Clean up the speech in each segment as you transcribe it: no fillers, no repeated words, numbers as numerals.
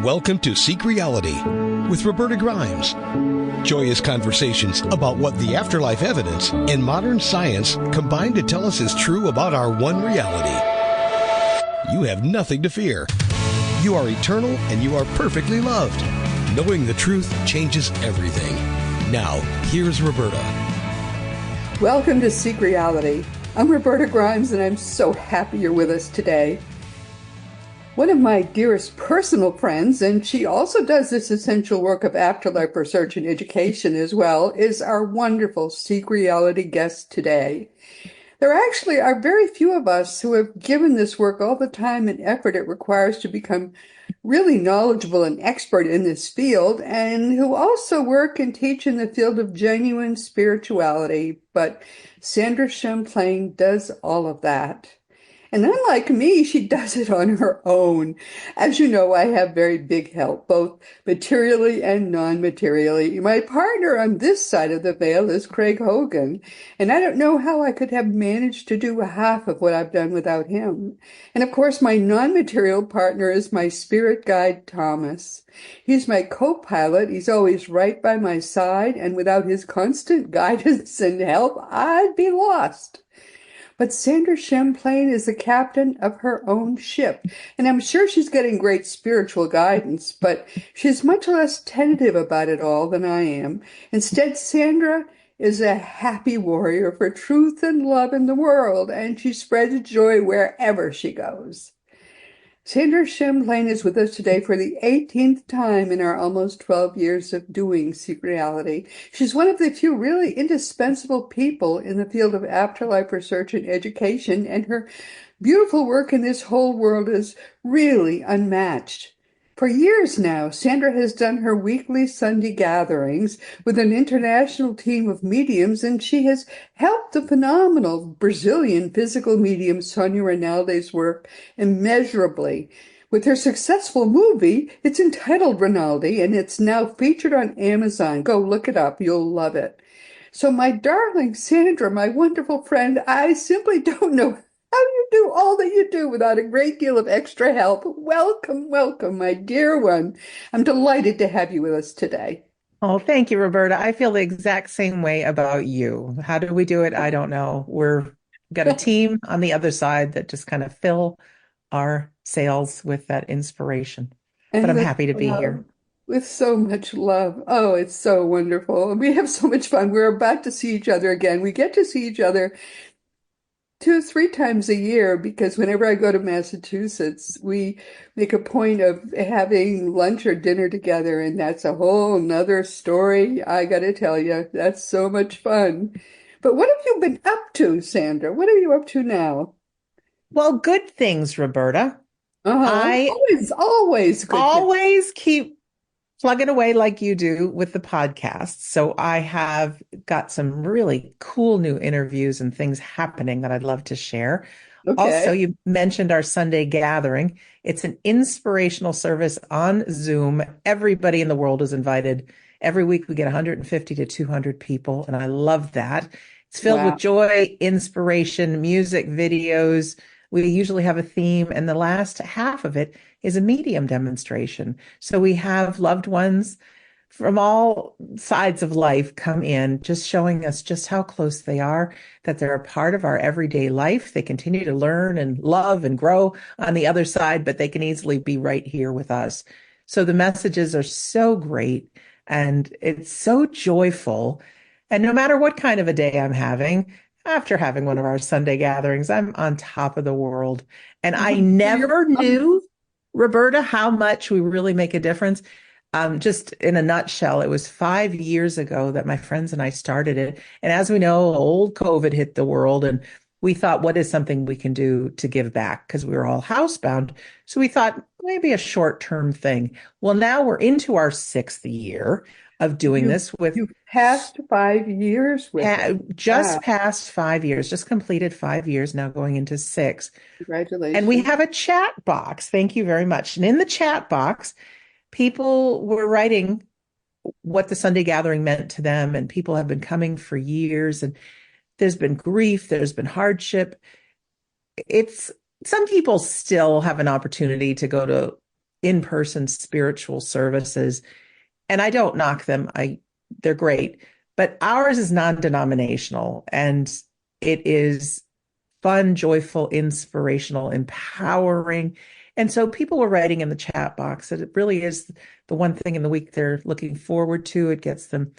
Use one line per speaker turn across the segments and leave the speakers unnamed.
Welcome to Seek Reality with Roberta Grimes. Joyous conversations about what the afterlife evidence and modern science combine to tell us is true about our one reality. You have nothing to fear. You are eternal and you are perfectly loved. Knowing the truth changes everything. Now, here's Roberta.
Welcome to Seek Reality. I'm Roberta Grimes and I'm so happy you're with us today. One of my dearest personal friends, and she also does this essential work of afterlife research and education as well, is our wonderful Seek Reality guest today. There actually are very few of us who have given this work all the time and effort it requires to become really knowledgeable and expert in this field, and who also work and teach in the field of genuine spirituality. But Sandra Champlain does all of that. And unlike me, she does it on her own. As you know, I have very big help, both materially and non-materially. My partner on this side of the veil is Craig Hogan, and I don't know how I could have managed to do half of what I've done without him. And of course, my non-material partner is my spirit guide, Thomas. He's my co-pilot. He's always right by my side, and without his constant guidance and help, I'd be lost. But Sandra Champlain is the captain of her own ship, and I'm sure she's getting great spiritual guidance, but she's much less tentative about it all than I am. Instead, Sandra is a happy warrior for truth and love in the world, and she spreads joy wherever she goes. Sandra Champlain is with us today for the 18th time in our almost 12 years of doing Seek Reality. She's one of the few really indispensable people in the field of afterlife research and education, and her beautiful work in this whole world is really unmatched. For years now, Sandra has done her weekly Sunday gatherings with an international team of mediums, and she has helped the phenomenal Brazilian physical medium Sonia Rinaldi's work immeasurably. With her successful movie, it's entitled Rinaldi, and it's now featured on Amazon. Go look it up. You'll love it. So my darling Sandra, my wonderful friend, I simply don't know how you do all that you do without a great deal of extra help. Welcome, welcome, my dear one. I'm delighted to have you with us today.
Oh, thank you, Roberta. I feel the exact same way about you. How do we do it? I don't know. We've got a team on the other side that just kind of fill our sails with that inspiration. But I'm happy to be here.
With so much love. Oh, it's so wonderful. We have so much fun. We're about to see each other again. We get to see each other 2-3 times a year because whenever I go to Massachusetts, we make a point of having lunch or dinner together, and that's a whole nother story. I got to tell you, that's so much fun. But what have you been up to, Sandra? What are you up to now?
Well, good things, Roberta. I
always good
always keep plugging away like you do with the podcast. So I have got some really cool new interviews and things happening that I'd love to share.
Okay.
Also, you mentioned our Sunday gathering. It's an inspirational service on Zoom. Everybody in the world is invited. Every week we get 150 to 200 people, and I love that. It's filled with joy, inspiration, music, videos. We usually have a theme, and the last half of it is a medium demonstration. So we have loved ones from all sides of life come in, just showing us just how close they are, that they're a part of our everyday life. They continue to learn and love and grow on the other side, but they can easily be right here with us. So the messages are so great, and it's so joyful. And no matter what kind of a day I'm having, after having one of our Sunday gatherings, I'm on top of the world. And I never knew, Roberta, how much we really make a difference. Just in a nutshell, it was 5 years ago that my friends and I started it. And as we know, old COVID hit the world, and we thought, what is something we can do to give back? Because we were all housebound. So we thought maybe a short-term thing. Well, now we're into our 6th year of doing this with.
You passed 5 years with it.
Just past 5 years, just completed 5 years, now going into 6.
Congratulations.
And we have a chat box. Thank you very much. And in the chat box, people were writing what the Sunday gathering meant to them, and people have been coming for years, and there's been grief, there's been hardship. Some people still have an opportunity to go to in-person spiritual services. And I don't knock them. They're great, but ours is non-denominational and it is fun, joyful, inspirational, empowering. And so people were writing in the chat box that it really is the one thing in the week they're looking forward to. It gets them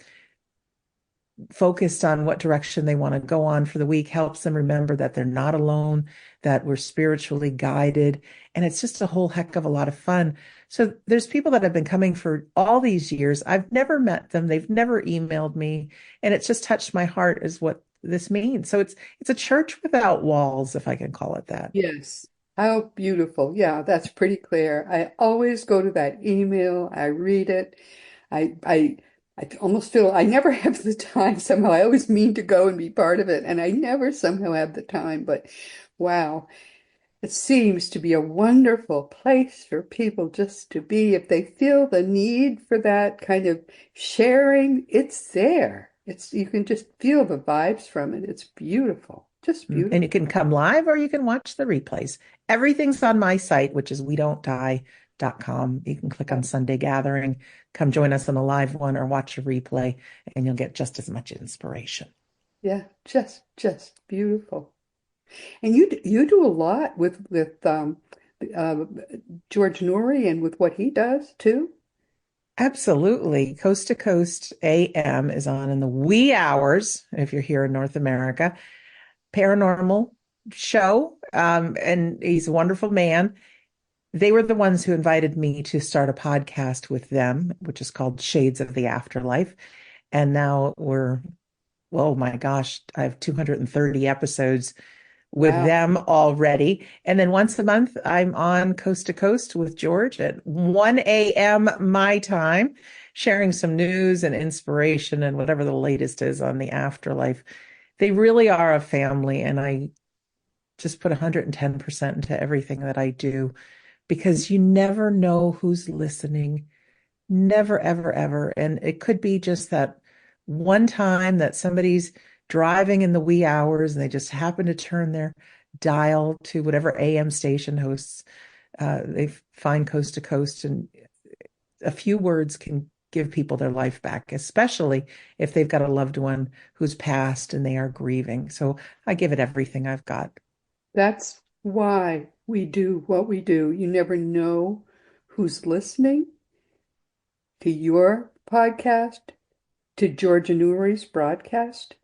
focused on what direction they want to go on for the week, helps them remember that they're not alone, that we're spiritually guided. And it's just a whole heck of a lot of fun. So there's people that have been coming for all these years. I've never met them. They've never emailed me. And it's just touched my heart is what this means. So it's a church without walls, if I can call it that.
Yes. How beautiful. Yeah, that's pretty clear. I always go to that email. I read it. I I I almost feel I never have the time somehow. I always mean to go and be part of it, and I never somehow have the time. But wow, it seems to be a wonderful place for people just to be. If they feel the need for that kind of sharing, it's there. It's you can just feel the vibes from it. It's beautiful. Just
And
beautiful.
you can come live or you can watch the replays. Everything's on my site, which is wedon'tdie.com. You can click on Sunday Gathering, come join us on a live one or watch a replay, and you'll get just as much inspiration.
Yeah, just beautiful. And you do a lot with uh, George Noory and with what he does too.
Absolutely. Coast to Coast AM is on in the wee hours, if you're here in North America. Paranormal show. And he's a wonderful man. They were the ones who invited me to start a podcast with them, which is called Shades of the Afterlife. And now oh my gosh, I have 230 episodes with
Wow,
them already. And then once a month, I'm on Coast to Coast with George at 1 a.m. my time, sharing some news and inspiration and whatever the latest is on the afterlife. They really are a family, and I just put 110% into everything that I do because you never know who's listening. Never, ever, ever. And it could be just that one time that somebody's driving in the wee hours and they just happen to turn their dial to whatever AM station hosts they find Coast to Coast, and a few words can give people their life back, especially if they've got a loved one who's passed and they are grieving. So I give it everything I've got.
that's why we do what we do. You never know who's listening to your podcast, to George Noory's broadcast,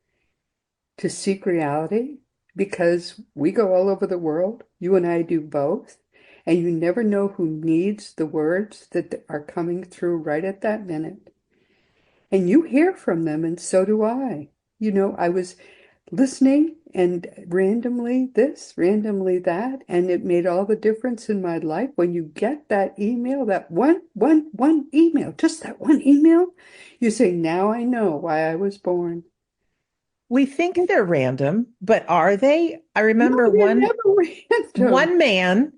to Seek Reality, because we go all over the world. You and I do both. And you never know who needs the words that are coming through right at that minute. And you hear from them, and so do I. I was listening and randomly this, randomly that, and it made all the difference in my life when you get that email, that one email, just that one email, you say, now I know why I was born.
We think they're random, but are they? I
No,
remember
you're
one
never random.
one man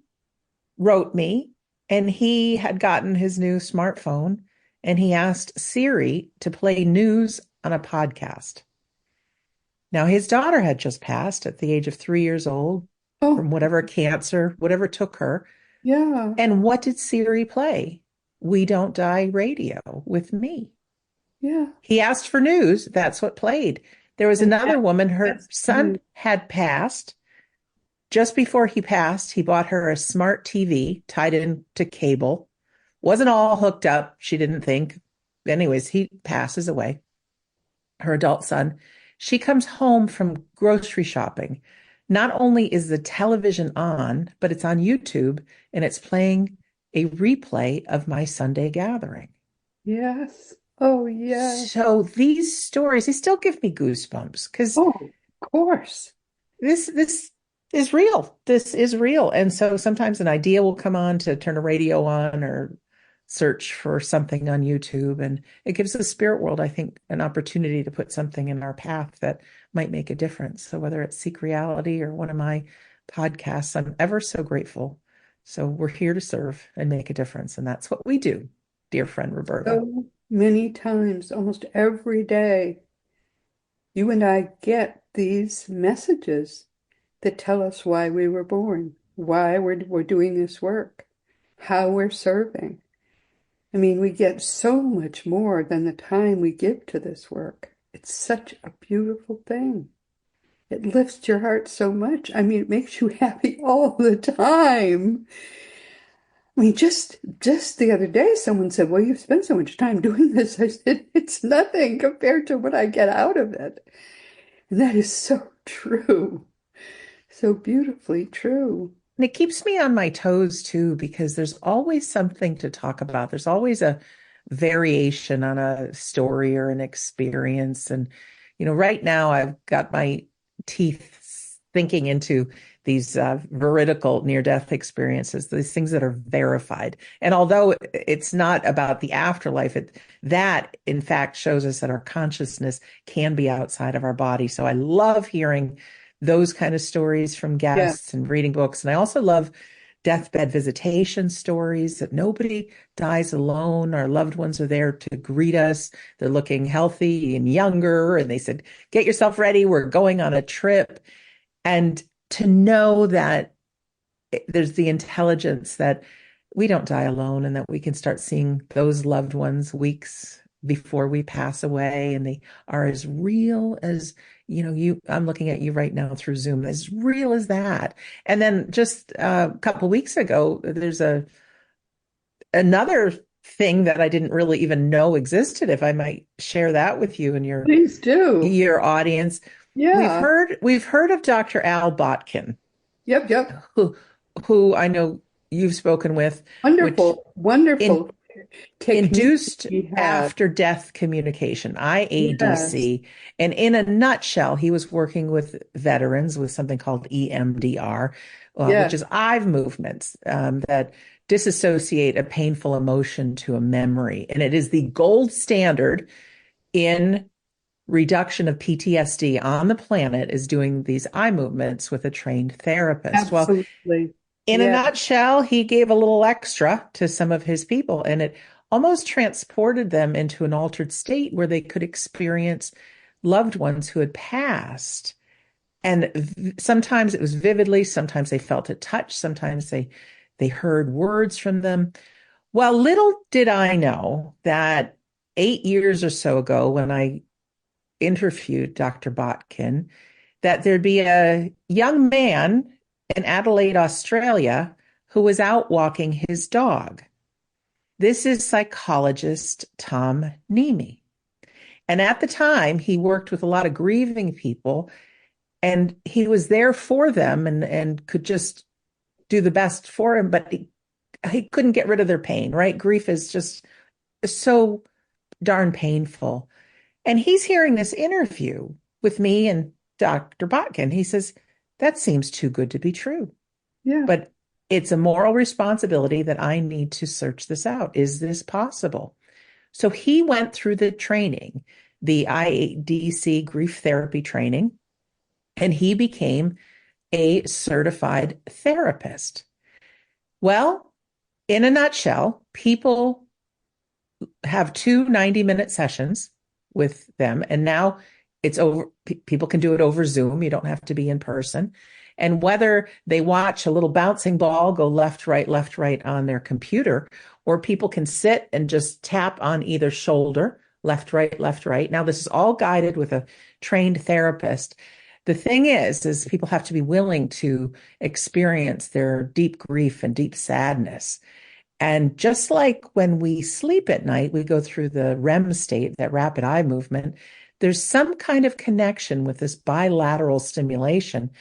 wrote me and he had gotten his new smartphone and he asked Siri to play news on a podcast. Now, his daughter had just passed at the age of 3 years old
Oh,
from whatever cancer, whatever took her.
yeah,
And what did Siri play? We Don't Die radio with me.
yeah.
He asked for news. That's what played. There was
And
another woman, her
that's
son had passed. Just before he passed, he bought her a smart TV tied into cable. Wasn't all hooked up, she didn't think. Anyways, he passes away, her adult son. She comes home from grocery shopping. Not only is the television on, but it's on YouTube and it's playing a replay of my Sunday gathering.
yes. Oh, yeah.
So these stories, they still give me goosebumps because
Oh, of course.
this is real. This is real. And so sometimes an idea will come on to turn a radio on or search for something on YouTube. And it gives the spirit world, I think, an opportunity to put something in our path that might make a difference. So whether it's Seek Reality or one of my podcasts, I'm ever so grateful. So we're here to serve and make a difference. And that's what we do, dear friend Roberta.
So many times, almost every day, you and I get these messages that tell us why we were born, why we're doing this work. how we're serving. I mean, we get so much more than the time we give to this work. It's such a beautiful thing. It lifts your heart so much. I mean, it makes you happy all the time. I mean, just the other day, someone said, "Well, you've spent so much time doing this." I said, "It's nothing compared to what I get out of it." And that is so true. So beautifully true.
And it keeps me on my toes too, because there's always something to talk about. There's always a variation on a story or an experience. And, right now I've got my teeth thinking into these veridical near-death experiences, these things that are verified. And although it's not about the afterlife, that in fact shows us that our consciousness can be outside of our body. So I love hearing those kind of stories from
Yeah,
guests and reading books. And I also love deathbed visitation stories that nobody dies alone. Our loved ones are there to greet us. They're looking healthy and younger. And they said, get yourself ready. We're going on a trip. And to know that there's the intelligence that we don't die alone and that we can start seeing those loved ones weeks before we pass away, and they are as real as I'm looking at you right now through Zoom, as real as that. And then just a couple weeks ago, there's another thing that I didn't really even know existed, if I might share that with you and
please do.
your audience.
Yeah.
We've heard of Dr. Al Botkin,
Yep, yep.
who I know you've spoken with, which
Wonderful, wonderful
in
technique
induced
he had.
after death communication,
Yes,
IADC. And in a nutshell, he was working with veterans with something called EMDR, which
yes,
is eye movements that disassociate a painful emotion to a memory. And it is the gold standard in reduction of PTSD on the planet, is doing these eye movements with a trained therapist. Well,
absolutely.
in a
Yeah,
nutshell, he gave a little extra to some of his people, and it almost transported them into an altered state where they could experience loved ones who had passed. And sometimes it was vividly, sometimes they felt a touch, sometimes they heard words from them. Well, little did I know that 8 years or so ago, when I interviewed Dr. Botkin, that there'd be a young man in Adelaide, Australia, who was out walking his dog. This is psychologist Tom Nemi. And at the time, he worked with a lot of grieving people, and he was there for them and could just do the best for him, but he couldn't get rid of their pain, right? Grief is just so darn painful. And he's hearing this interview with me and Dr. Botkin. He says, that seems too good to be true.
yeah,
But it's a moral responsibility that I need to search this out. Is this possible? So he went through the training, the IADC grief therapy training, and he became a certified therapist. Well, in a nutshell, people have two 90-minute sessions with them, and now it's over. People can do it over Zoom. You don't have to be in person. And whether they watch a little bouncing ball go left, right on their computer, or people can sit and just tap on either shoulder, left, right, left, right. Now, this is all guided with a trained therapist. The thing is people have to be willing to experience their deep grief and deep sadness. And just like when we sleep at night, we go through the REM state, that rapid eye movement, there's some kind of connection with this bilateral stimulation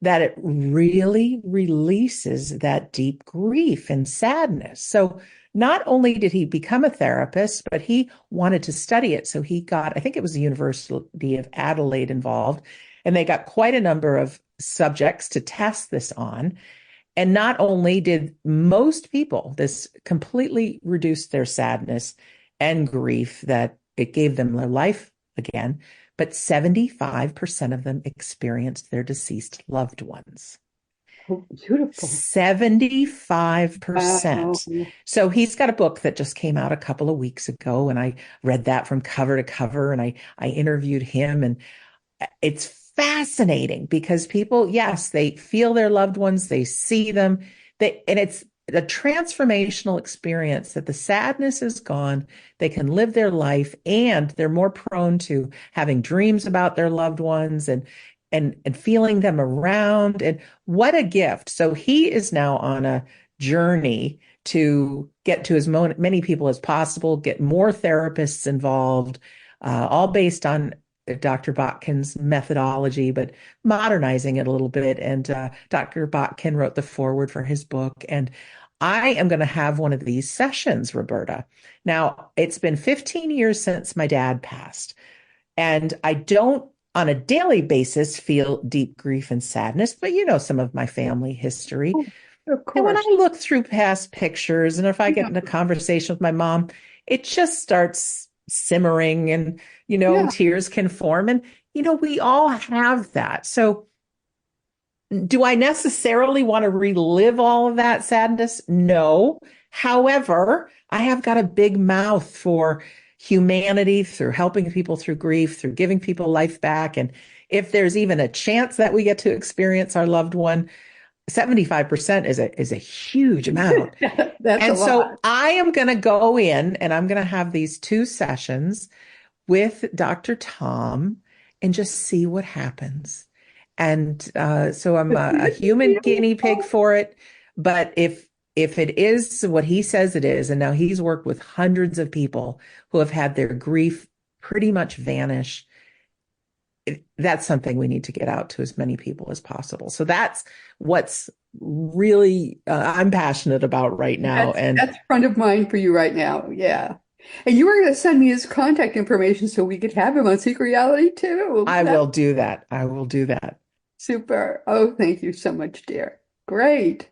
that it really releases that deep grief and sadness. So not only did he become a therapist, but he wanted to study it. So he got, I think it was the University of Adelaide involved, and they got quite a number of subjects to test this on. And not only did most people, this completely reduced their sadness and grief, that it gave them their life again, but 75% of them experienced their deceased loved ones.
oh, beautiful.
75%.
Wow.
So he's got a book that just came out a couple of weeks ago, and I read that from cover to cover, and I interviewed him, and it's fascinating because people, yes, they feel their loved ones, they see them, and a transformational experience that the sadness is gone. They can live their life and they're more prone to having dreams about their loved ones and feeling them around. And what a gift. So he is now on a journey to get to as many people as possible, get more therapists involved, all based on Dr. Botkin's methodology, but modernizing it a little bit. And Dr. Botkin wrote the foreword for his book. And I am going to have one of these sessions, Roberta. Now, it's been 15 years since my dad passed, and I don't on a daily basis feel deep grief and sadness, but you know some of my family history.
Oh, of
And when
course.
I look through past pictures, and if I get
Yeah.
in a conversation with my mom, it just starts simmering and,
Yeah.
tears can form. And, we all have that. So do I necessarily want to relive all of that sadness? No. However, I have got a big mouth for humanity through helping people through grief, through giving people life back. And if there's even a chance that we get to experience our loved one, 75% is a huge amount.
That's a
And so
lot.
I am going to go in and I'm going to have these 2 sessions with Dr. Tom and just see what happens. And so I'm a human guinea pig for it. But if it is what he says it is, and now he's worked with hundreds of people who have had their grief pretty much vanish, that's something we need to get out to as many people as possible. So that's what's really I'm passionate about right now.
That's front of mind for you right now. Yeah. And you were going to send me his contact information so we could have him on Secret Reality too.
I
That's
will do that. I will do that.
super. Oh, thank you so much, dear. Great.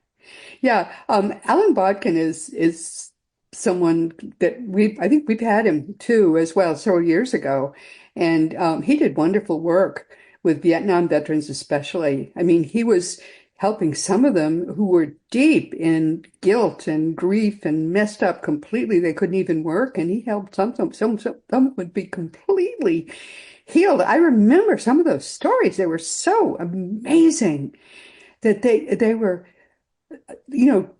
Yeah. Alan Bodkin is someone that I think we've had him too as well several years ago. And he did wonderful work with Vietnam veterans, especially. I mean, he was helping some of them who were deep in guilt and grief and messed up completely. They couldn't even work. And he helped some would be completely healed. I remember some of those stories. They were so amazing that they were, you know,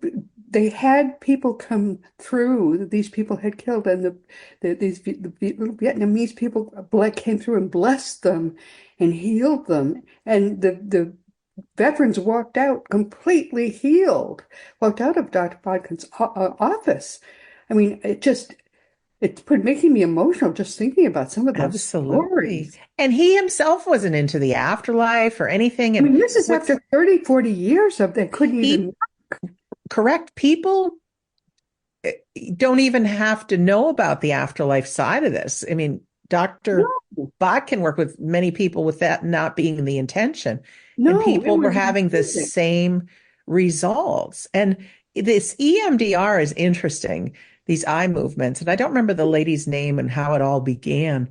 they had people come through that these people had killed, and the little Vietnamese people came through and blessed them and healed them, and the veterans walked out completely healed, walked out of Dr. Bodkin's office. I mean, making me emotional just thinking about some of those
Absolutely.
stories.
And he himself wasn't into the afterlife or anything.
I
And
mean, this is
what's
after 30, 40 years of they couldn't
he
even.
correct? People don't even have to know about the afterlife side of this. I mean, Dr.
No,
Bot can work with many people with that not being the intention. And
no, it
people were
was
having the
amazing.
same results. And this EMDR is interesting, these eye movements. And I don't remember the lady's name and how it all began,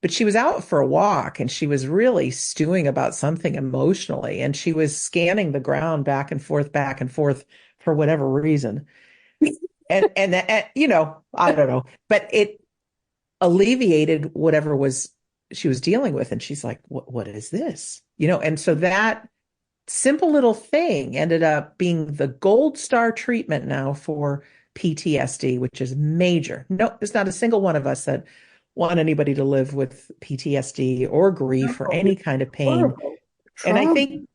but she was out for a walk and she was really stewing about something emotionally. And she was scanning the ground back and forth for whatever reason. And I don't know, but it alleviated whatever was she was dealing with. And she's like, what is this? And so that simple little thing ended up being the gold star treatment now for PTSD, which is major. No, there's not a single one of us that want anybody to live with PTSD or grief or
No,
any
it's
kind of pain.
horrible.
And I
Trauma.
think,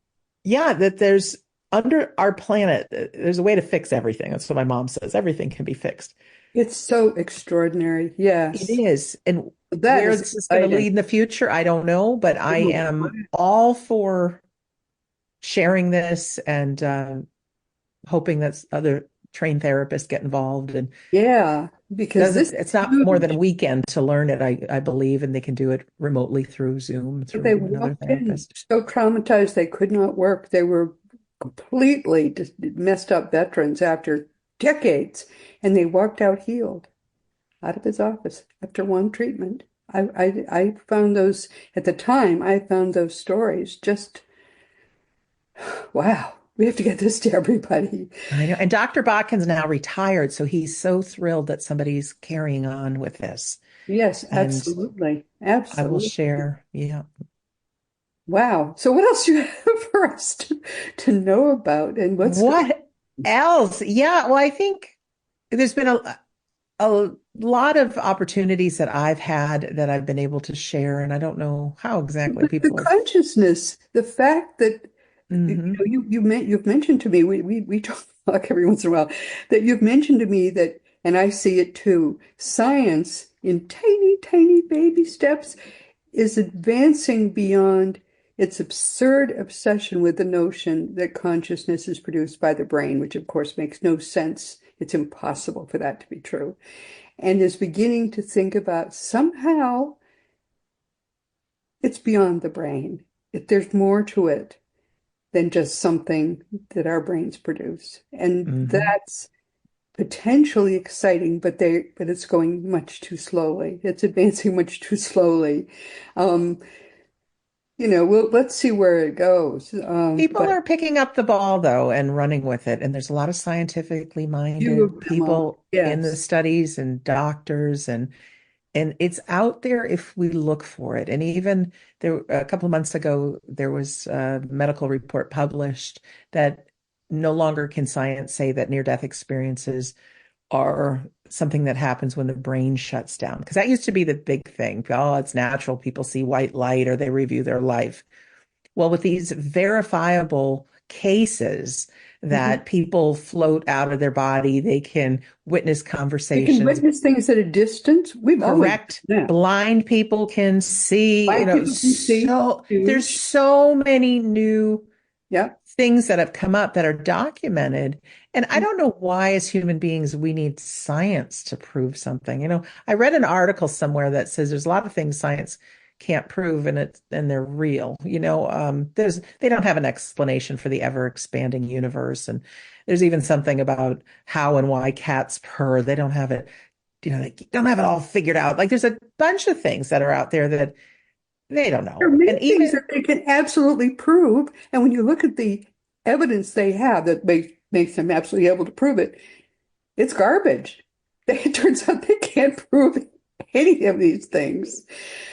yeah, that there's under our planet, there's a way to fix everything. That's what my mom says. Everything can be fixed.
It's so extraordinary.
It
Yes.
is. And
That
where
is
this is going to
exciting.
lead in the future, I don't know, but I am all for sharing this and hoping that other trained therapists get involved. And
Yeah, because this
it's
is
not more than a
huge.
weekend to learn it, I believe, and they can do it remotely through Zoom,
But they
through another
walked in
therapist.
so traumatized they could not work. They were completely just messed up veterans after decades, and they walked out healed out of his office after one treatment. I found those at the time. I found those stories just wow. We have to get this to everybody.
I know. And Dr. Botkin's now retired, so he's so thrilled that somebody's carrying on with this.
Yes,
And
absolutely.
I will
Absolutely.
share. Yeah.
Wow. So what else do you have for us to know about? And what's going
What else? Yeah, well, I think there's been a lot of opportunities that I've had that I've been able to share, and I don't know how exactly
But the
people have.
consciousness, the fact that
Mhm.
you've mentioned to me, we talk every once in a while, that you've mentioned to me that, and I see it too, science in tiny, tiny baby steps is advancing beyond its absurd obsession with the notion that consciousness is produced by the brain, which of course makes no sense. It's impossible for that to be true. And is beginning to think about somehow it's beyond the brain. There's more to it than just something that our brains produce. And
Mhm.
that's potentially exciting, but it's going much too slowly. It's advancing much too slowly. Um, let's see where it goes.
People
But
are picking up the ball though and running with it, and there's a lot of scientifically
few of
minded
them are,
people in the
yes.
studies and doctors and it's out there if we look for it. And even there, a couple of months ago, there was a medical report published that no longer can science say that near-death experiences are something that happens when the brain shuts down. Because that used to be the big thing. Oh, it's natural. People see white light or they review their life. Well, with these verifiable cases
Mhm.
that people float out of their body, they can witness
They can
conversations.
witness things at a distance. We've always
Correct.
done that.
Blind people can see,
Blind people can see,
there's
huge.
so many new
Yeah.
things that have come up that are documented. And I don't know why, as human beings, we need science to prove something. I read an article somewhere that says there's a lot of things science can't prove and they're real. They don't have an explanation for the ever expanding universe. And there's even something about how and why cats purr. They don't have it, they don't have it all figured out. Like there's a bunch of things that are out there that they don't
There are
know.
many
And
things
even
that they can absolutely prove, and when you look at the evidence they have that makes them absolutely able to prove it, it's garbage. It turns out they can't prove any of these things.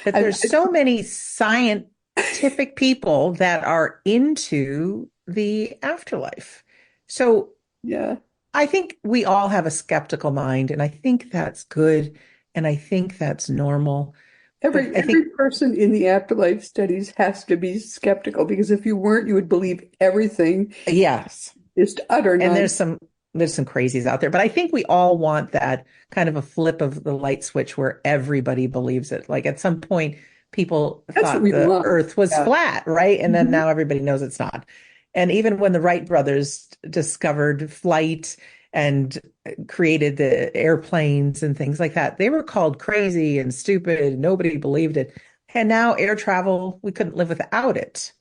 But
I,
there's so many scientific people that are into the afterlife. So
yeah,
I think we all have a skeptical mind, and I think that's good, and I think that's normal. But I think,
every person in the afterlife studies has to be skeptical because if you weren't, you would believe everything
yes,
is utter
and
nonsense.
there's some crazies out there, but I think we all want that kind of a flip of the light switch where everybody believes it. Like at some point, people
That's what
thought
we
the
want.
earth was
Yeah.
flat, right? And then
Mhm.
now everybody knows it's not. And even when the Wright brothers discovered flight and created the airplanes and things like that, they were called crazy and stupid. Nobody believed it. And now air travel, we couldn't live without it.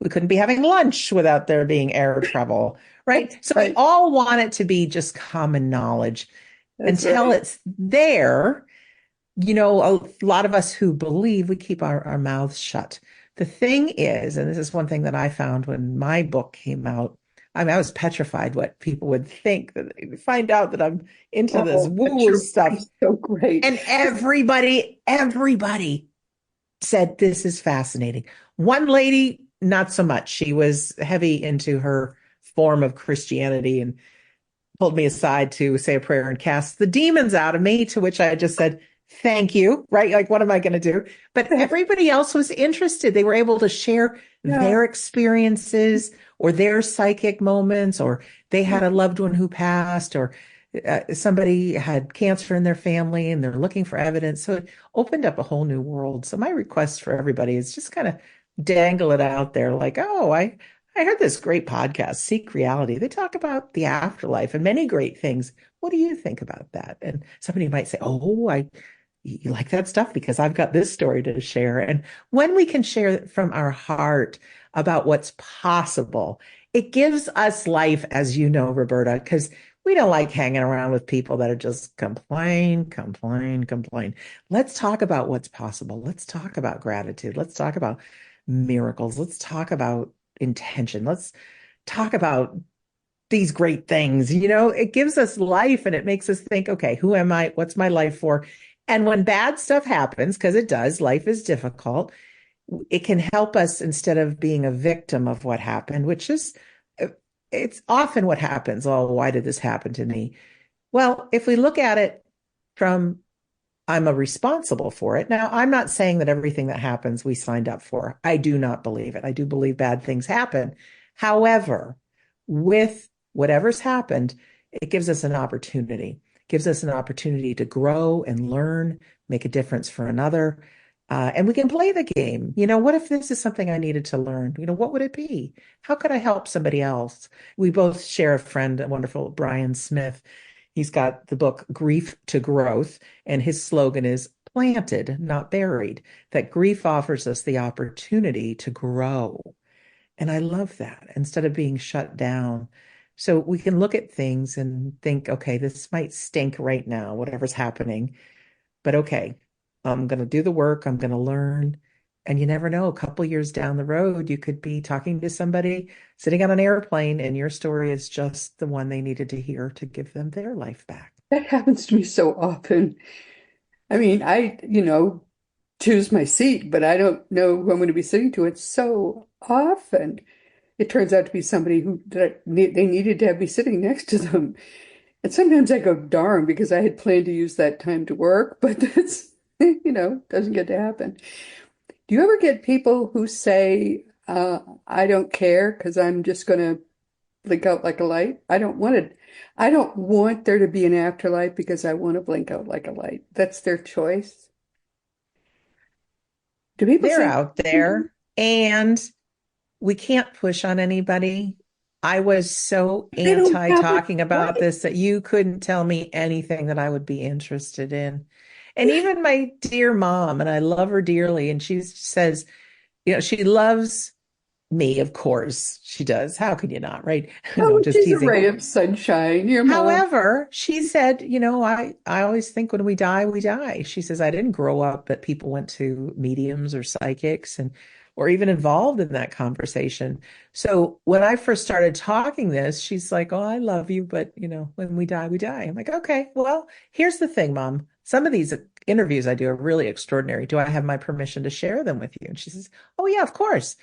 We couldn't be having lunch without there being air travel, right?
That's
So we
right.
all want it to be just common knowledge
That's
until
right.
it's there. A lot of us who believe, we keep our mouths shut. The thing is, and this is one thing that I found when my book came out, I mean, I was petrified what people would think that they'd find out that I'm into this
Oh, but
woo-woo
your book
stuff.
is so great.
And everybody said, this is fascinating. One lady, not so much. She was heavy into her form of Christianity and pulled me aside to say a prayer and cast the demons out of me, to which I just said, thank you, right? Like, what am I going to do? But everybody else was interested. They were able to share
Yeah.
their experiences or their psychic moments, or they had a loved one who passed, or somebody had cancer in their family and they're looking for evidence. So it opened up a whole new world. So my request for everybody is just kind of dangle it out there like, oh, I heard this great podcast, Seek Reality. They talk about the afterlife and many great things. What do you think about that? And somebody might say, oh, you like that stuff because I've got this story to share. And when we can share from our heart about what's possible, it gives us life, as you know, Roberta, because we don't like hanging around with people that are just complain, complain, complain. Let's talk about what's possible. Let's talk about gratitude. Let's talk about miracles. Let's talk about intention. Let's talk about these great things. It gives us life and it makes us think, okay, who am I? What's my life for? And when bad stuff happens, because it does, life is difficult, it can help us instead of being a victim of what happened, which is it's often what happens. Oh, why did this happen to me? Well, if we look at it from I'm a responsible for it. Now, I'm not saying that everything that happens we signed up for. I do not believe it. I do believe bad things happen. However, with whatever's happened, it gives us an opportunity. Gives us an opportunity to grow and learn, make a difference for another. And we can play the game. What if this is something I needed to learn? What would it be? How could I help somebody else? We both share a friend, a wonderful Brian Smith. He's got the book Grief to Growth, and his slogan is planted, not buried, that grief offers us the opportunity to grow. And I love that instead of being shut down. So we can look at things and think, okay, this might stink right now, whatever's happening, but okay, I'm going to do the work, I'm going to learn. And you never know, a couple years down the road, you could be talking to somebody sitting on an airplane, and your story is just the one they needed to hear to give them their life back.
That happens to me so often. I mean, choose my seat, but I don't know who I'm going to be sitting to. It's so often. It turns out to be somebody they needed to have me sitting next to them. And sometimes I go, darn, because I had planned to use that time to work, but that's, doesn't get to happen. Do you ever get people who say, I don't care because I'm just going to blink out like a light? I don't want there to be an afterlife because I want to blink out like a light. That's their choice. Do people
They're
say
out there, and we can't push on anybody. I was so
they don't
anti
have a
talking about
choice?
this that you couldn't tell me anything that I would be interested in. And even my dear mom, and I love her dearly, and she says, she loves me, of course she does. How can you not, right? No,
Oh,
just
she's a
teasing.
ray of sunshine, your mom.
However, she said, I always think when we die, we die. She says, I didn't grow up that people went to mediums or psychics or even involved in that conversation. So when I first started talking this, she's like, oh, I love you, but when we die, we die. I'm like, okay, well, here's the thing, Mom. Some of these interviews I do are really extraordinary. Do I have my permission to share them with you? And she says, oh yeah, of course.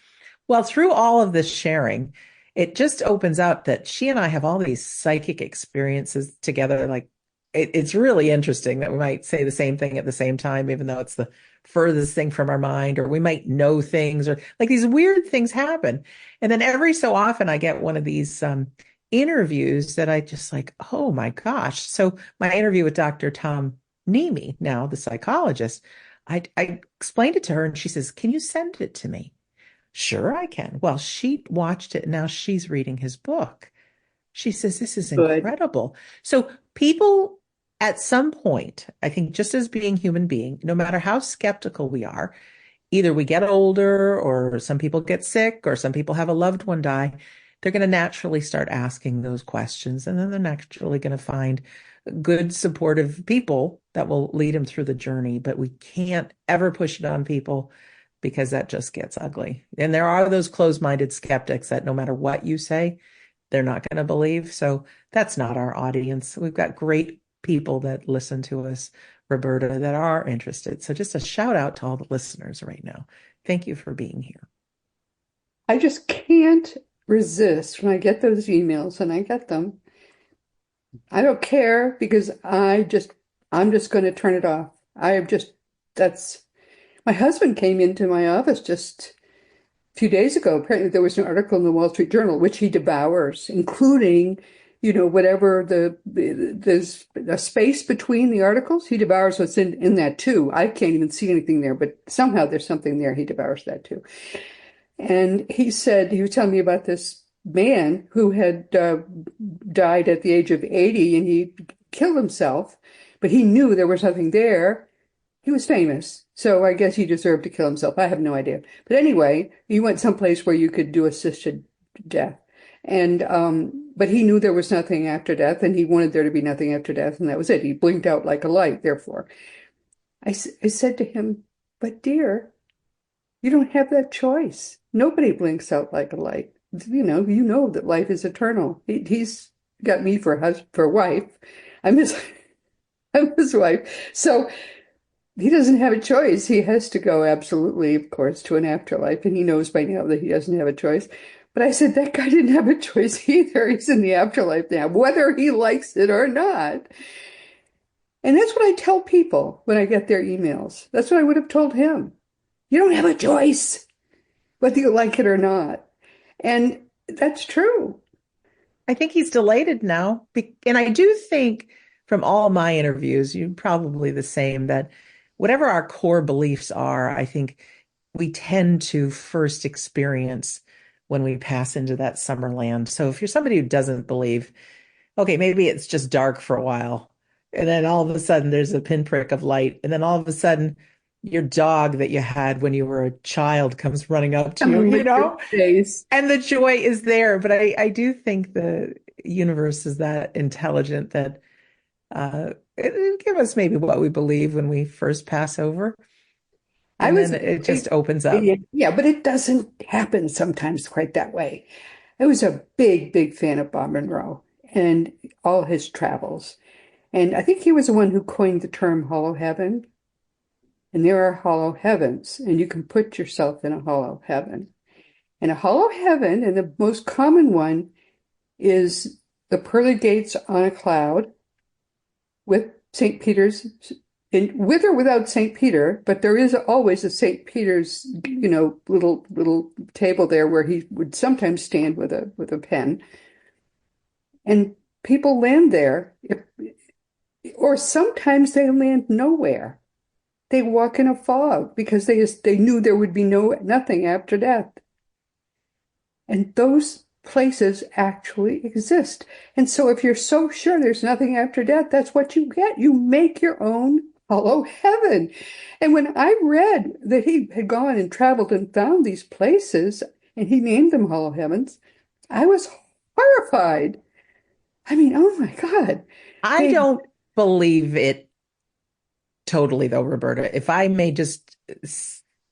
Well, through all of this sharing, it just opens up that she and I have all these psychic experiences together. Like it's really interesting that we might say the same thing at the same time, even though it's the furthest thing from our mind, or we might know things, or like these weird things happen. And then every so often I get one of these interviews that I just like, oh my gosh. So my interview with Dr. Tom Nemi, now the psychologist, I explained it to her, and she says, can you send it to me? Sure, I can. Well, she watched it. Now she's reading his book. She says, this is
Good.
incredible. So people at some point, I think just as being human being, no matter how skeptical we are, either we get older, or some people get sick, or some people have a loved one die, they're going to naturally start asking those questions. And then they're naturally going to find good, supportive people that will lead them through the journey. But we can't ever push it on people, because that just gets ugly. And there are those closed-minded skeptics that no matter what you say, they're not going to believe. So that's not our audience. We've got great people that listen to us, Roberta, that are interested. So just a shout out to all the listeners right now. Thank you for being here.
I just can't resist when I get those emails, and I get them. I don't care because I'm just going to turn it off. That's my husband came into my office just a few days ago. Apparently there was an article in the Wall Street Journal, which he devours, including, whatever there's a space between the articles. He devours what's in that too. I can't even see anything there, but somehow there's something there. He devours that too. And he said, he was telling me about this man who had died at the age of 80, and he killed himself, but he knew there was nothing there. He was famous, so I guess he deserved to kill himself. I have no idea. But anyway, he went someplace where you could do assisted death. And but he knew there was nothing after death, and he wanted there to be nothing after death, and that was it. He blinked out like a light, therefore. I said to him, but dear, you don't have that choice. Nobody blinks out like a light. You know that life is eternal. He's got me for wife. I'm his I'm his wife. So he doesn't have a choice. He has to go absolutely, of course, to an afterlife, and he knows by now that he doesn't have a choice. But I said, that guy didn't have a choice either. He's in the afterlife now, whether he likes it or not. And that's what I tell people when I get their emails. That's what I would have told him. You don't have a choice, whether you like it or not. And that's true.
I think he's delighted now. And I do think from all my interviews, you're probably the same, that whatever our core beliefs are, I think we tend to first experience when we pass into that summer land. So if you're somebody who doesn't believe, okay, maybe it's just dark for a while, and then all of a sudden there's a pinprick of light, and then all of a sudden your dog that you had when you were a child comes running up to you,
Coming with your face.
and the joy is there. But I do think the universe is that intelligent that it give us maybe what we believe when we first pass over,
I
and
was
then
a
it
big
just opens up.
idiot. Yeah, but it doesn't happen sometimes quite that way. I was a big, big fan of Bob Monroe and all his travels. And I think he was the one who coined the term hollow heaven. And there are hollow heavens, and you can put yourself in a hollow heaven. And a hollow heaven, and the most common one, is the pearly gates on a cloud with St. Peter's, with or without St. Peter, but there is always a St. Peter's, little table there where he would sometimes stand with a pen. And people land there, or sometimes they land nowhere. They walk in a fog because they knew there would be nothing after death. And those places actually exist. And so if you're so sure there's nothing after death, that's what you get. You make your own hollow heaven. And when I read that he had gone and traveled and found these places, and he named them hollow heavens, I was horrified. I mean, oh my God.
I
They,
don't believe it totally, though, Roberta. If I may just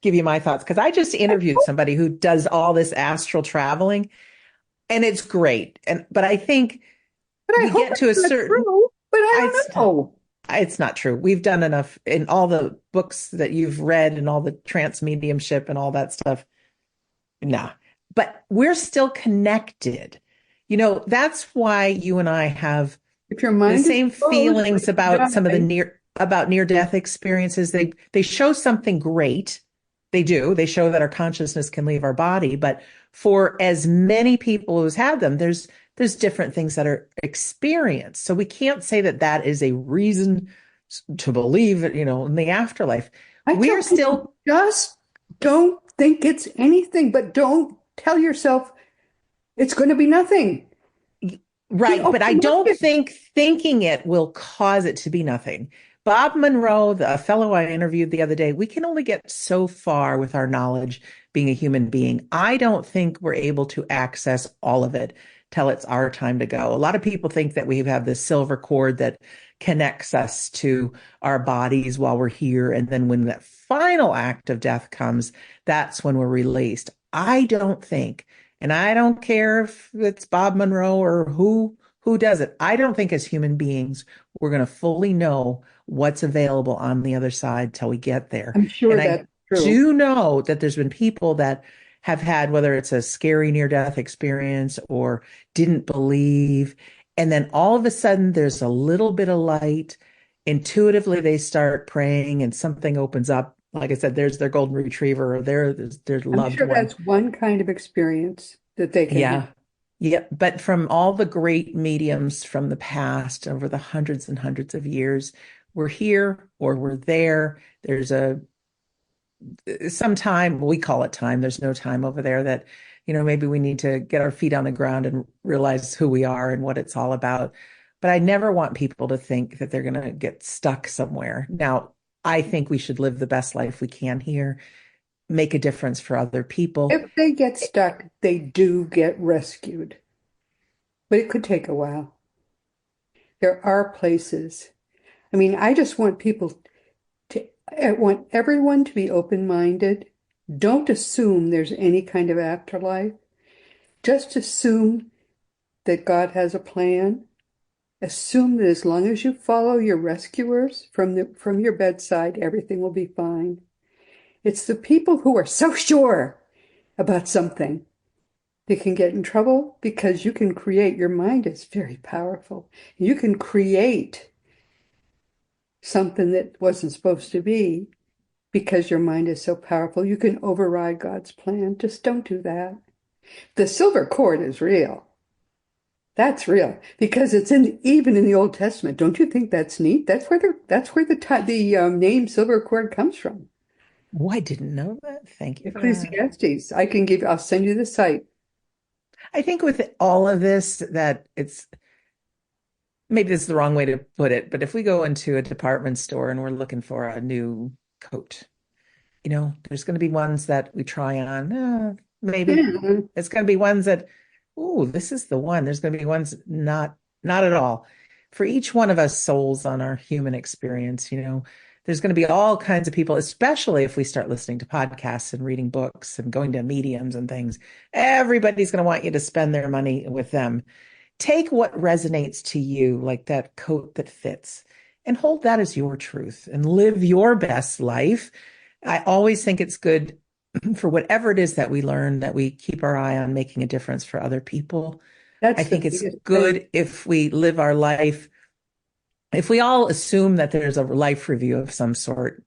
give you my thoughts, because I just interviewed somebody who does all this astral traveling, and it's great. But I think
but I
we
hope
get to a
it's not
certain,
true, but I
it's
don't know.
it's not true. We've done enough in all the books that you've read and all the trance mediumship and all that stuff. Nah, but we're still connected. That's why you and I have
If your
the
mind is
same
closed,
feelings
you
about some of the
die.
near death experiences. They show something great. They do. They show that our consciousness can leave our body, but for as many people who's had them, there's different things that are experienced. So we can't say that that is a reason to believe, in the afterlife.
I
We're
tell
still
people, just don't think it's anything, but don't tell yourself it's going to be nothing. Be
right, but I don't
open-minded.
think thinking it will cause it to be nothing. Bob Monroe, the fellow I interviewed the other day, we can only get so far with our knowledge being a human being. I don't think we're able to access all of it till it's our time to go. A lot of people think that we have this silver cord that connects us to our bodies while we're here. And then when that final act of death comes, that's when we're released. I don't think. And I don't care if it's Bob Monroe or who does it. I don't think as human beings we're going to fully know what's available on the other side till we get there.
I'm sure
And I
that's true.
do know that there's been people that have had, whether it's a scary near-death experience or didn't believe, and then all of a sudden there's a little bit of light. Intuitively, they start praying and something opens up. Like I said, there's their golden retriever or their
I'm
loved
sure
one.
that's one kind of experience that they can have.
Yeah. Yeah. But from all the great mediums from the past over the hundreds and hundreds of years, we're here or we're there. There's some time, we call it time. There's no time over there that, maybe we need to get our feet on the ground and realize who we are and what it's all about. But I never want people to think that they're going to get stuck somewhere. Now, I think we should live the best life we can here, make a difference for other people.
If they get stuck, they do get rescued, but it could take a while. There are places. I mean, I just want I want everyone to be open-minded. Don't assume there's any kind of afterlife. Just assume that God has a plan. Assume that as long as you follow your rescuers from your bedside, everything will be fine. It's the people who are so sure about something They can get in trouble because you can create, your mind is very powerful. You can create something that wasn't supposed to be because your mind is so powerful. You can override God's plan. Just don't do that. The silver cord is real. That's real because it's in even in the Old Testament. Don't you think that's neat? That's where the name silver cord comes from.
Oh, I didn't know that. Thank you for that.
Ecclesiastes. I'll send you the site.
I think with all of this, that it's maybe this is the wrong way to put it, but if we go into a department store and we're looking for a new coat, there's going to be ones that we try on, maybe.
Yeah,
It's going to be ones that, ooh, this is the one. There's going to be ones not at all. For each one of us souls on our human experience, there's going to be all kinds of people, especially if we start listening to podcasts and reading books and going to mediums and things. Everybody's going to want you to spend their money with them. Take what resonates to you, like that coat that fits, and hold that as your truth and live your best life. I always think it's good for whatever it is that we learn, that we keep our eye on making a difference for other people. I
that's the
think it's
biggest thing.
good if we live our life, if we all assume that there's a life review of some sort,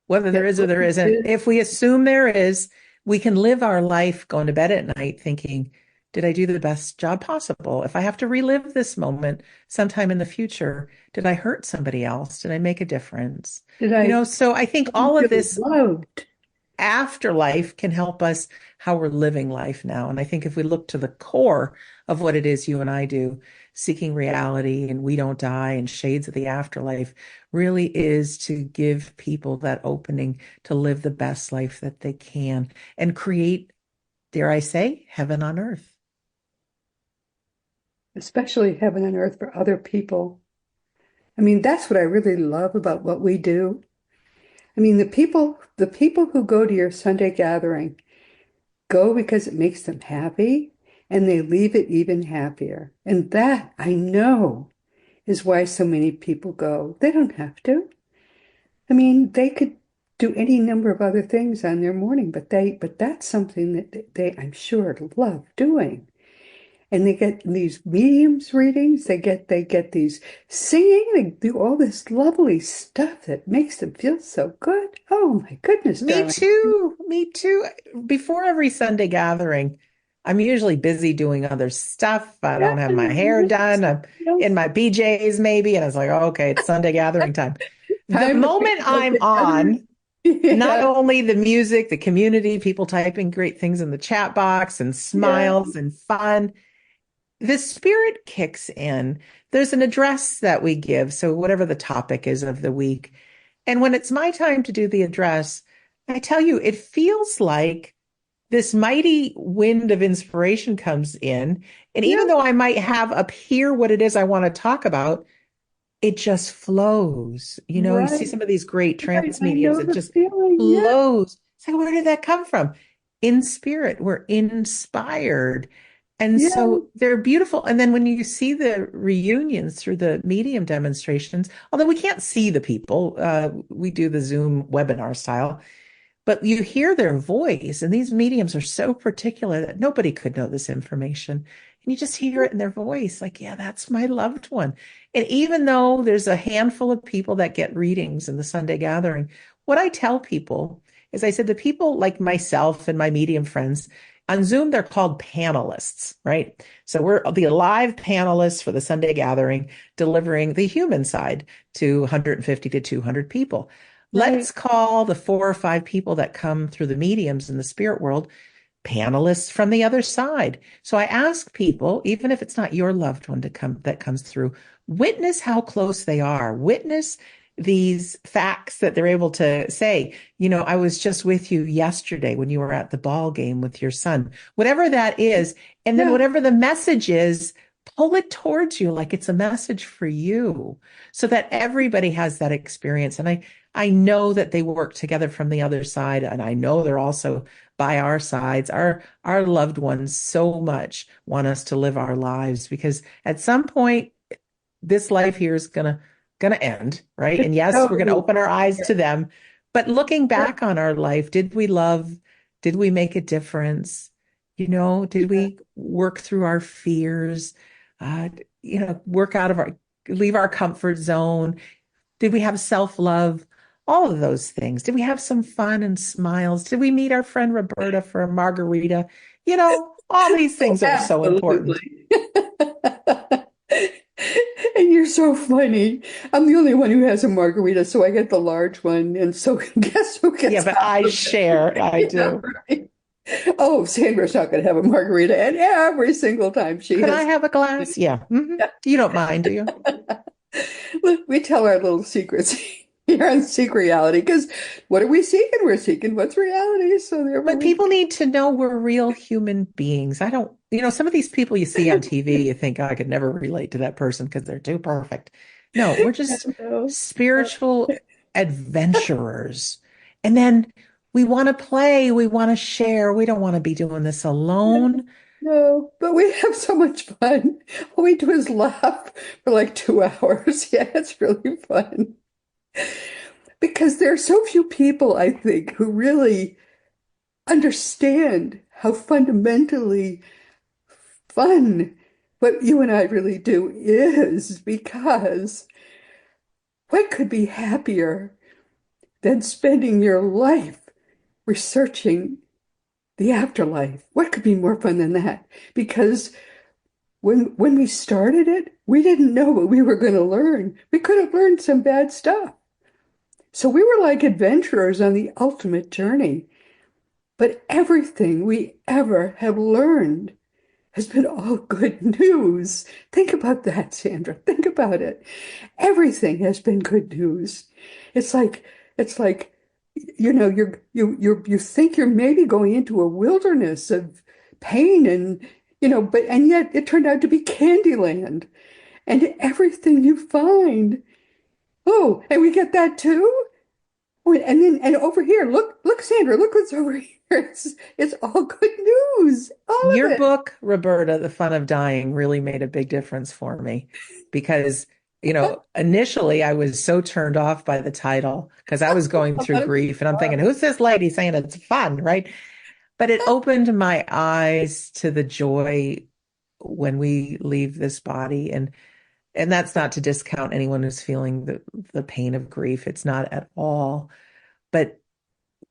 whether there
That's
is or
what
there
we
isn't.
did.
If we assume there is, we can live our life going to bed at night thinking, did I do the best job possible? If I have to relive this moment sometime in the future, did I hurt somebody else? Did I make a difference?
Did I
So I think all of
feel
this
loved?
afterlife can help us how we're living life now. And I think if we look to the core of what it is you and I do, seeking reality and we don't die and shades of the afterlife really is to give people that opening to live the best life that they can and create, dare I say, heaven on earth.
Especially heaven and earth for other people. I mean, that's what I really love about what we do. I mean, the people who go to your Sunday gathering go because it makes them happy and they leave it even happier. And that I know is why so many people go. They don't have to. I mean, they could do any number of other things on their morning, but that's something that they, I'm sure, love doing. And they get these mediums readings, they get these singing, they do all this lovely stuff that makes them feel so good. Oh my goodness,
Me
darling.
too. Me too. Before every Sunday gathering, I'm usually busy doing other stuff. I don't have my hair done.
Yes,
I'm in
yes.
my BJs maybe. And I was like, oh, okay, it's Sunday gathering time. The
Time to pick
moment
them
I'm
together.
on, not
Yeah,
only the music, the community, people typing great things in the chat box and
yeah,
smiles and fun, the spirit kicks in. There's an address that we give. So whatever the topic is of the week. And when it's my time to do the address, I tell you, it feels like this mighty wind of inspiration comes in. And
yeah,
even though I might have up here what it is I want to talk about, it just flows. You see
right,
some of these great
right.
trance
I
mediums,
know
it
the
just
feeling. Yeah,
flows. It's like, where did that come from? In spirit, we're inspired. And
yeah,
so they're beautiful. And then when you see the reunions through the medium demonstrations, although we can't see the people, we do the Zoom webinar style, but you hear their voice. And these mediums are so particular that nobody could know this information. And you just hear it in their voice, like, yeah, that's my loved one. And even though there's a handful of people that get readings in the Sunday gathering, what I tell people is I said, the people like myself and my medium friends on Zoom, they're called panelists, right? So we're the live panelists for the Sunday gathering, delivering the human side to 150 to 200 people.
right.
Let's call the 4 or 5 people that come through the mediums in the spirit world panelists from the other side. So I ask people, even if it's not your loved one to come that comes through, witness how close they are. Witness these facts that they're able to say. I was just with you yesterday when you were at the ball game with your son, whatever that is. And then
Yeah,
whatever the message is, pull it towards you like it's a message for you so that everybody has that experience. And I know that they work together from the other side. And I know they're also by our sides. Our loved ones so much want us to live our lives because at some point this life here is gonna end, right?
it's
And yes, we're gonna
so
open our eyes to
fair.
them. But looking back on our life, did we love? Did we make a difference? Did we work through our fears? Uh, work out of leave our comfort zone? Did we have self-love? All of those things. Did we have some fun and smiles? Did we meet our friend Roberta for a margarita? All these things are so important.
Absolutely. And you're so funny. I'm the only one who has a margarita, so I get the large one. And so guess who gets
Yeah, but
half
I
of
share.
it?
I
Yeah,
do.
right. Oh, Sandra's not going to have a margarita, and every single time she
Could I
has.
have a glass? Yeah. You don't mind, do you?
Look, we tell our little secrets here on Seek Reality because what are we seeking? We're seeking what's reality. So therefore
But
we.
people need to know we're real human beings. I don't, some of these people you see on TV, you think, "Oh, I could never relate to that person because they're too perfect." No, we're just
No,
spiritual adventurers. And then we want to play, we want to share. We don't want to be doing this alone.
no, but we have so much fun. All we do is laugh for like 2 hours. Yeah, it's really fun because there are so few people, I think, who really understand how fundamentally fun what you and I really do is because what could be happier than spending your life researching the afterlife? What could be more fun than that? Because when we started it, we didn't know what we were going to learn. We could have learned some bad stuff. So we were like adventurers on the ultimate journey. But everything we ever have learned has been all good news. Think about that, Sandra. Think about it. Everything has been good news. It's like you think you're maybe going into a wilderness of pain and but yet it turned out to be Candyland. And everything you find. Oh, and we get that too? Oh, and over here, look, Sandra, look what's over here. It's all good news. All of
Your
it.
book, Roberta, The Fun of Dying, really made a big difference for me because, initially I was so turned off by the title because I was going
A
through
lot of
grief and I'm thinking,
fun.
who's this lady saying it's fun, right? But it opened my eyes to the joy when we leave this body. And that's not to discount anyone who's feeling the pain of grief. It's not at all. But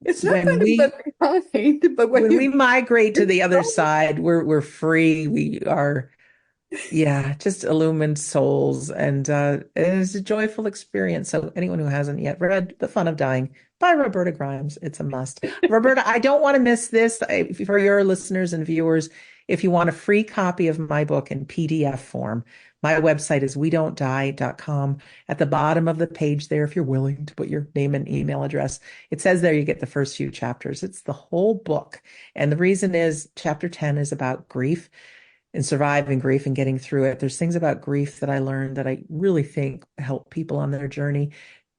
It's not
when
fun to
we
live behind, but when
when we
you
migrate to
you're
the other
so
side, we're free. We are, yeah, just illumined souls. And it is a joyful experience. So anyone who hasn't yet read The Fun of Dying by Roberta Grimes, it's a must. Roberta, I don't want to miss this. For your listeners and viewers, if you want a free copy of my book in PDF form, my website is wedon'tdie.com. At the bottom of the page there, if you're willing to put your name and email address, it says there you get the first few chapters. It's the whole book. And the reason is chapter 10 is about grief and surviving grief and getting through it. There's things about grief that I learned that I really think help people on their journey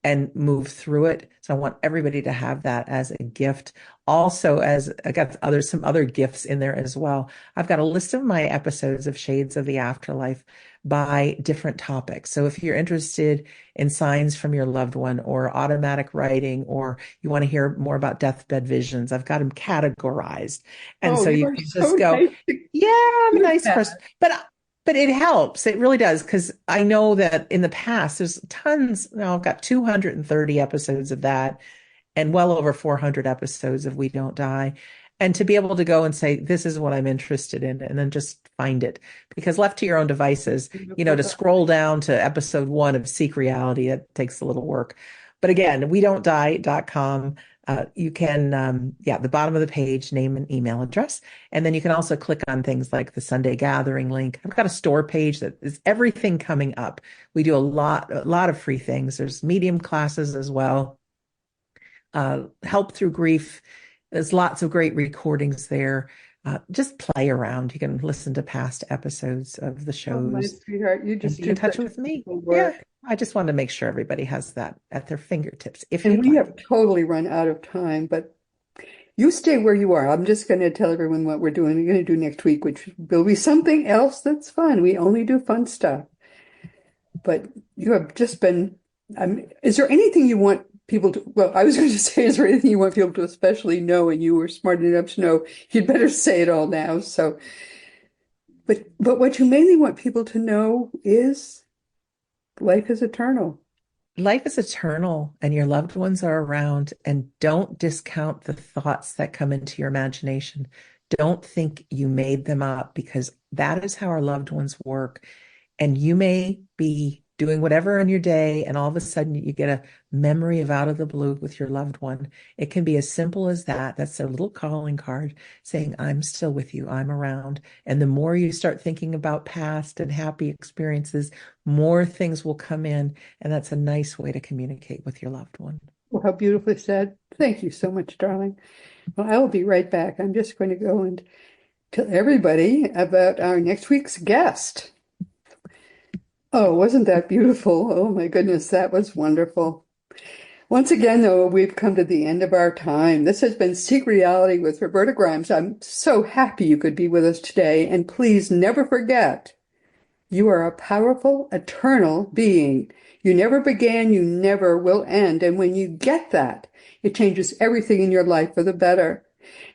and move through it. So I want everybody to have that as a gift. Also, as I got some other gifts in there as well. I've got a list of my episodes of Shades of the Afterlife by different topics. So if you're interested in signs from your loved one or automatic writing, or you want to hear more about deathbed visions, I've got them categorized. And
oh,
so
you
you
are
can
so
just go,
nice to
yeah, I'm a
do
nice
that.
person. But it helps. It really does. Because I know that in the past, there's tons. Now I've got 230 episodes of that and well over 400 episodes of We Don't Die. And to be able to go and say, this is what I'm interested in, and then just find it. Because left to your own devices, to scroll down to episode 1 of Seek Reality, that takes a little work. But again, wedon'tdie.com. You can, the bottom of the page, name and email address. And then you can also click on things like the Sunday Gathering link. I've got a store page that is everything coming up. We do a lot of free things. There's medium classes as well. Help through grief. There's lots of great recordings there. Just play around. You can listen to past episodes of the
Oh, my
shows
sweetheart, you
and
just
be in
do
touch
such
with me.
wonderful
Yeah,
work.
I just want to make sure everybody has that at their fingertips if
And
you'd
we
like.
have totally run out of time, but you stay where you are. I'm just going to tell everyone what we're doing. We're going to do next week, which will be something else that's fun. We only do fun stuff. But you have just been, is there anything you want people to, well, I was going to say, is there anything you want people to especially know, and you were smart enough to know, you'd better say it all now. So, but what you mainly want people to know is life is eternal.
Life is eternal and your loved ones are around, and don't discount the thoughts that come into your imagination. Don't think you made them up, because that is how our loved ones work. And you may be doing whatever in your day, and all of a sudden you get a memory of out of the blue with your loved one. It can be as simple as that. That's their little calling card saying, I'm still with you, I'm around. And the more you start thinking about past and happy experiences, more things will come in. And that's a nice way to communicate with your loved one.
Well, how beautifully said. Thank you so much, darling. Well, I will be right back. I'm just going to go and tell everybody about our next week's guest. Oh, wasn't that beautiful? Oh my goodness, that was wonderful. Once again, though, we've come to the end of our time. This has been Seek Reality with Roberta Grimes. I'm so happy you could be with us today. And please never forget, you are a powerful, eternal being. You never began, you never will end. And when you get that, it changes everything in your life for the better.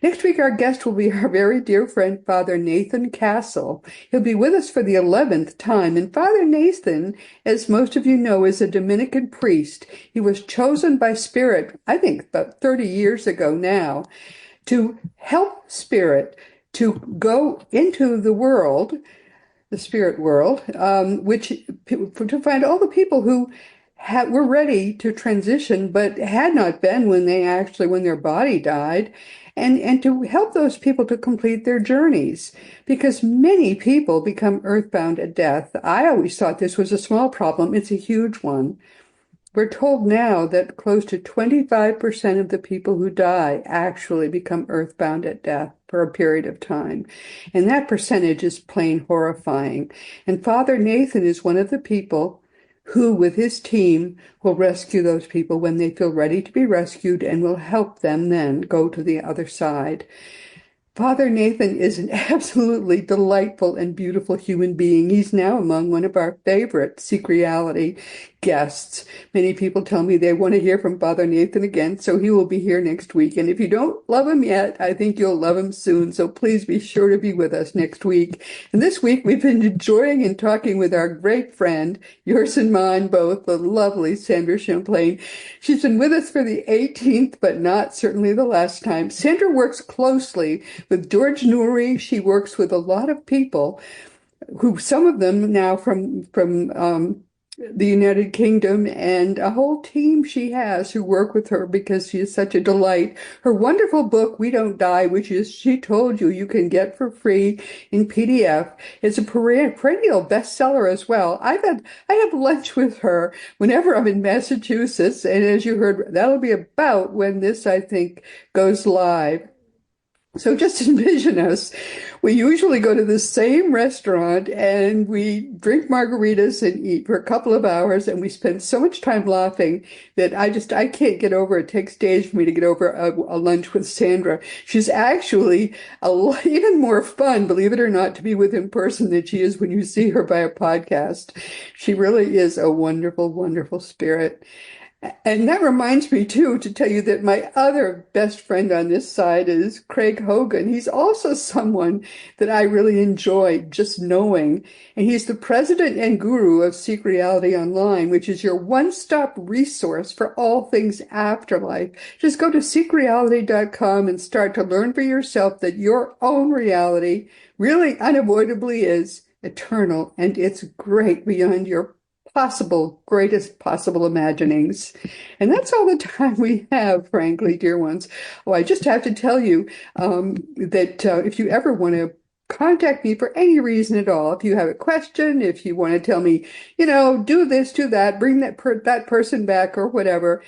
Next week, our guest will be our very dear friend, Father Nathan Castle. He'll be with us for the 11th time. And Father Nathan, as most of you know, is a Dominican priest. He was chosen by Spirit, I think about 30 years ago now, to help Spirit to go into the world, the spirit world, to find all the people who were ready to transition, but had not been when their body died, and to help those people to complete their journeys, because many people become earthbound at death. I always thought this was a small problem. It's a huge one. We're told now that close to 25% of the people who die actually become earthbound at death for a period of time. And that percentage is plain horrifying. And Father Nathan is one of the people who, with his team, will rescue those people when they feel ready to be rescued, and will help them then go to the other side. Father Nathan is an absolutely delightful and beautiful human being. He's now among one of our favorite Seek Reality guests. Many people tell me they want to hear from Father Nathan again, so he will be here next week. And if you don't love him yet, I think you'll love him soon. So please be sure to be with us next week. And this week, we've been enjoying and talking with our great friend, yours and mine both, the lovely Sandra Champlain. She's been with us for the 18th, but not certainly the last time. Sandra works closely with George Noory. She works with a lot of people who, some of them now from the United Kingdom, and a whole team she has who work with her because she is such a delight. Her wonderful book, We Don't Die, which is She Told You, you can get for free in PDF, is a perennial bestseller as well. I have lunch with her whenever I'm in Massachusetts, and as you heard, that'll be about when this, I think, goes live. So just envision us. We usually go to the same restaurant and we drink margaritas and eat for a couple of hours, and we spend so much time laughing that I can't get over it. It takes days for me to get over a lunch with Sandra. She's actually even more fun, believe it or not, to be with in person than she is when you see her by a podcast. She really is a wonderful, wonderful spirit. And that reminds me, too, to tell you that my other best friend on this side is Craig Hogan. He's also someone that I really enjoy just knowing. And he's the president and guru of Seek Reality Online, which is your one-stop resource for all things afterlife. Just go to seekreality.com and start to learn for yourself that your own reality really unavoidably is eternal, and it's great beyond your greatest possible imaginings. And that's all the time we have, frankly, dear ones. Oh, I just have to tell you that if you ever want to contact me for any reason at all, if you have a question, if you want to tell me, do this, do that, bring that person back or whatever,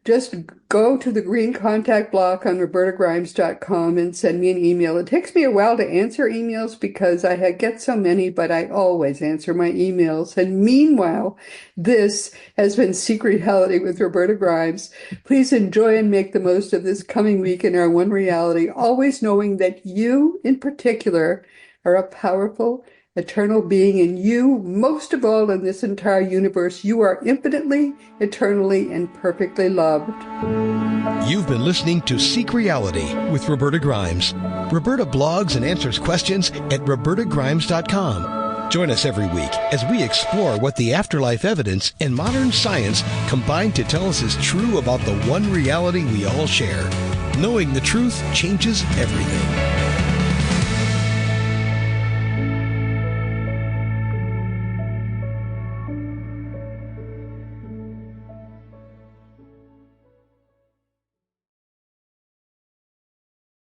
just go to the green contact block on robertagrimes.com and send me an email. It takes me a while to answer emails because I get so many, but I always answer my emails. And meanwhile, this has been Seek Reality with Roberta Grimes. Please enjoy and make the most of this coming week in our one reality, always knowing that you in particular are a powerful, eternal being, and you, most of all in this entire universe, you are infinitely, eternally, and perfectly loved.
You've been listening to Seek Reality with Roberta Grimes. Roberta blogs and answers questions at robertagrimes.com. Join us every week as we explore what the afterlife evidence and modern science combine to tell us is true about the one reality we all share. Knowing the truth changes everything.